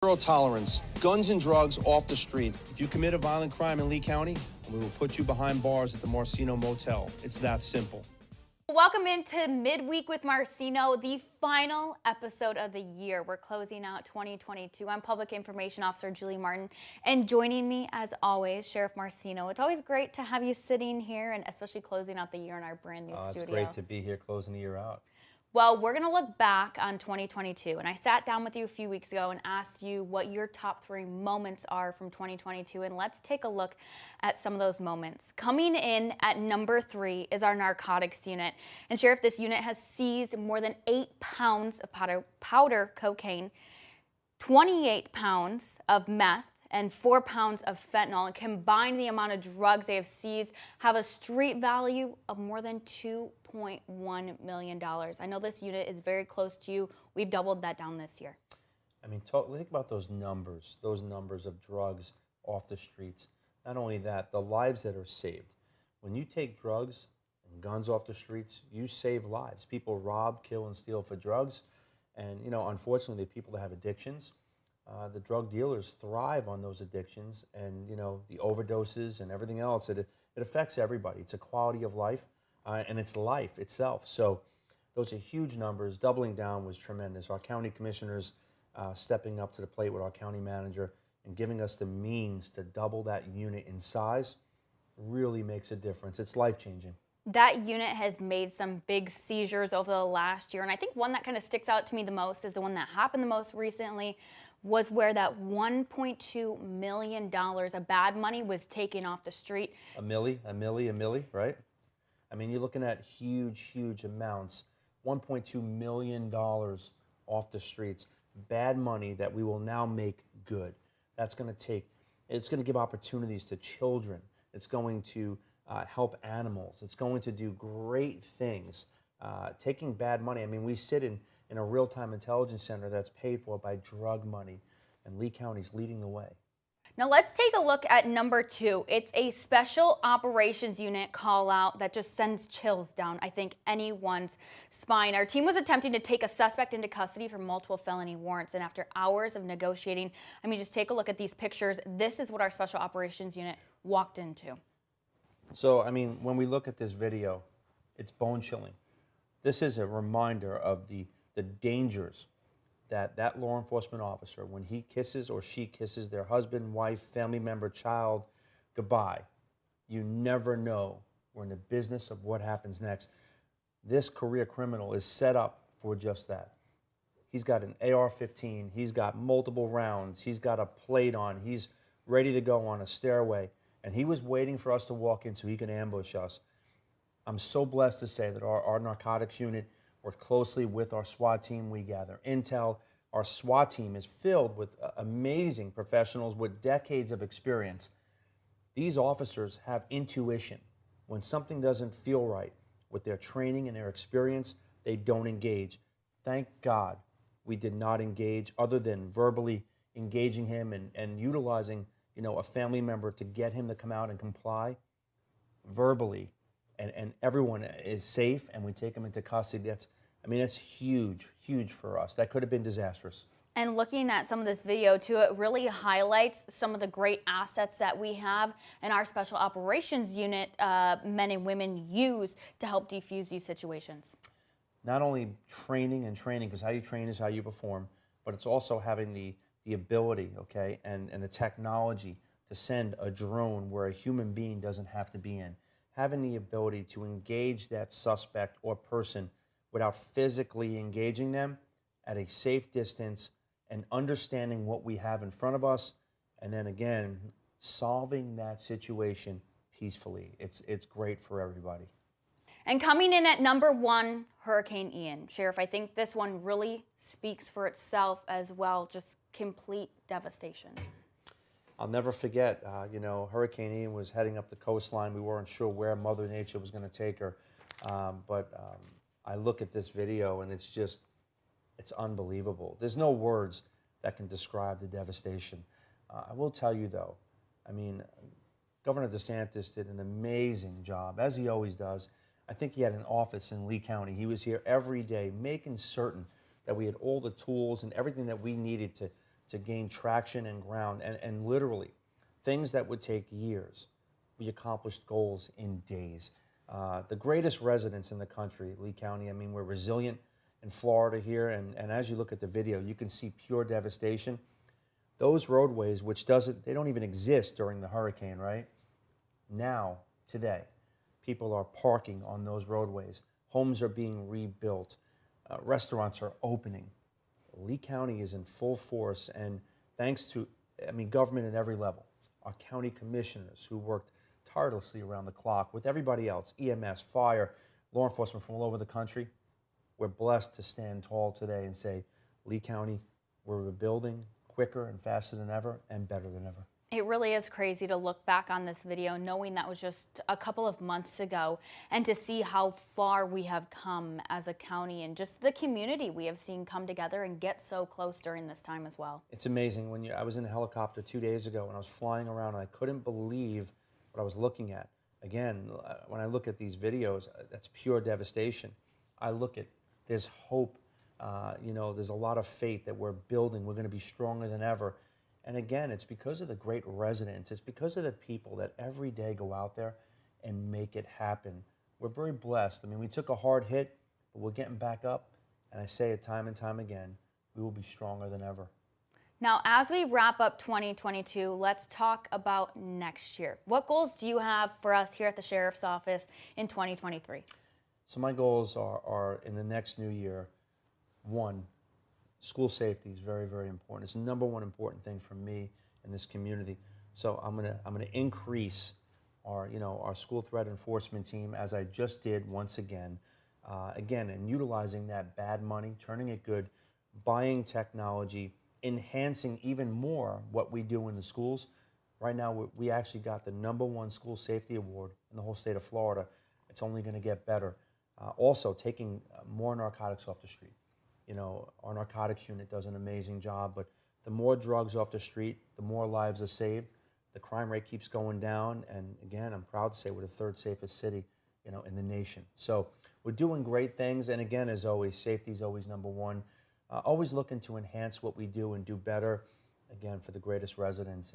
Zero tolerance. Guns and drugs off the street. If you commit a violent crime in Lee County, we will put you behind bars at the Marceno Motel. It's that simple. Welcome into Midweek with Marceno, the final episode of the year. We're closing out 2022. I'm Public Information Officer Julie Martin, and joining me, as always, Sheriff Marceno. It's always great to have you sitting here, and especially closing out the year in our brand new studio. It's great to be here closing the year out. Well, we're going to look back on 2022, and I sat down with you a few weeks ago and asked you what your top 3 moments are from 2022, and let's take a look at some of those moments. Coming in at number 3 is our narcotics unit, and Sheriff, this unit has seized more than 8 pounds of powder cocaine, 28 pounds of meth, and 4 pounds of fentanyl. And combined, the amount of drugs they have seized have a street value of more than $2.1 million. I know this unit is very close to you. We've doubled that down this year. I mean, think about those numbers of drugs off the streets. Not only that, the lives that are saved. When you take drugs and guns off the streets, you save lives. People rob, kill, and steal for drugs. And, you know, unfortunately, the people that have addictions, the drug dealers thrive on those addictions, and you know, the overdoses and everything else. It affects everybody. It's a quality of life, and it's life itself. So those are huge numbers. Doubling down was tremendous. Our county commissioners stepping up to the plate with our county manager and giving us the means to double that unit in size really makes a difference. It's life-changing. That unit has made some big seizures over the last year, and I think one that kind of sticks out to me the most is the one that happened the most recently, was where that $1.2 million of bad money was taken off the street. A milli, right? I mean, you're looking at huge amounts. $1.2 million off the streets. Bad money that we will now make good. It's going to give opportunities to children. It's going to help animals. It's going to do great things. Taking bad money, I mean, we sit in a real-time intelligence center that's paid for by drug money, and Lee County's leading the way. Now let's take a look at number 2. It's a special operations unit call out that just sends chills down, I think, anyone's spine. Our team was attempting to take a suspect into custody for multiple felony warrants, and after hours of negotiating, I mean, just take a look at these pictures. This is what our special operations unit walked into. So, I mean, when we look at this video, it's bone-chilling. This is a reminder of the dangers that law enforcement officer, when he kisses or she kisses their husband, wife, family member, child, goodbye. You never know. We're in the business of what happens next. This career criminal is set up for just that. He's got an AR-15. He's got multiple rounds. He's got a plate on. He's ready to go on a stairway. And he was waiting for us to walk in so he could ambush us. I'm so blessed to say that our narcotics unit work closely with our SWAT team. We gather intel. Our SWAT team is filled with amazing professionals with decades of experience. These officers have intuition. When something doesn't feel right with their training and their experience, they don't engage. Thank God we did not engage, other than verbally engaging him and utilizing, you know, a family member to get him to come out and comply verbally. And everyone is safe, and we take them into custody. That's huge for us. That could have been disastrous. And looking at some of this video too, it really highlights some of the great assets that we have and our special operations unit men and women use to help defuse these situations. Not only training, because how you train is how you perform, but it's also having the ability, okay, and the technology to send a drone where a human being doesn't have to be in. Having the ability to engage that suspect or person without physically engaging them at a safe distance, and understanding what we have in front of us, and then again, solving that situation peacefully. It's great for everybody. And coming in at number 1, Hurricane Ian. Sheriff, I think this one really speaks for itself as well, just complete devastation. I'll never forget, Hurricane Ian was heading up the coastline. We weren't sure where Mother Nature was going to take her. But I look at this video, and it's unbelievable. There's no words that can describe the devastation. I will tell you, though, I mean, Governor DeSantis did an amazing job, as he always does. I think he had an office in Lee County. He was here every day making certain that we had all the tools and everything that we needed to gain traction and ground, and literally things that would take years, we accomplished goals in days. The greatest residents in the country, Lee County, I mean, we're resilient in Florida here, and as you look at the video, you can see pure devastation. Those roadways, which they don't even exist during the hurricane, right? Now, today, people are parking on those roadways. Homes are being rebuilt. Restaurants are opening. Lee County is in full force, and thanks to, government at every level, our county commissioners who worked tirelessly around the clock with everybody else, EMS, fire, law enforcement from all over the country, we're blessed to stand tall today and say, Lee County, we're rebuilding quicker and faster than ever and better than ever. It really is crazy to look back on this video knowing that was just a couple of months ago, and to see how far we have come as a county and just the community we have seen come together and get so close during this time as well. It's amazing. I was in a helicopter 2 days ago and I was flying around and I couldn't believe what I was looking at. Again, when I look at these videos, that's pure devastation. I look at, there's hope, there's a lot of faith that we're building. We're going to be stronger than ever. And again, it's because of the great residents. It's because of the people that every day go out there and make it happen. We're very blessed. We took a hard hit, but we're getting back up. And I say it time and time again, we will be stronger than ever. Now, as we wrap up 2022, let's talk about next year. What goals do you have for us here at the Sheriff's Office in 2023? So my goals are in the next new year. One, school safety is very, very important. It's the number one important thing for me in this community. So I'm gonna increase our school threat enforcement team, as I just did once again. And utilizing that bad money, turning it good, buying technology, enhancing even more what we do in the schools. Right now, we actually got the #1 school safety award in the whole state of Florida. It's only going to get better. Also, taking more narcotics off the street. Our narcotics unit does an amazing job, but the more drugs off the street, the more lives are saved. The crime rate keeps going down, and again, I'm proud to say we're the 3rd safest city, in the nation. So we're doing great things, and again, as always, safety is always #1. Always looking to enhance what we do and do better, again, for the greatest residents.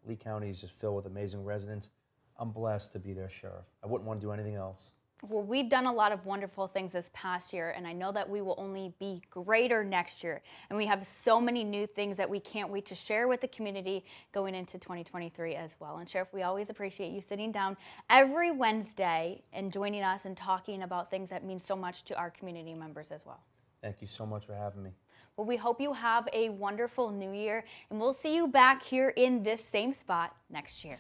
Lee County is just filled with amazing residents. I'm blessed to be their sheriff. I wouldn't want to do anything else. Well, we've done a lot of wonderful things this past year, and I know that we will only be greater next year. And we have so many new things that we can't wait to share with the community going into 2023 as well. And Sheriff, we always appreciate you sitting down every Wednesday and joining us and talking about things that mean so much to our community members as well. Thank you so much for having me. Well, we hope you have a wonderful new year, and we'll see you back here in this same spot next year.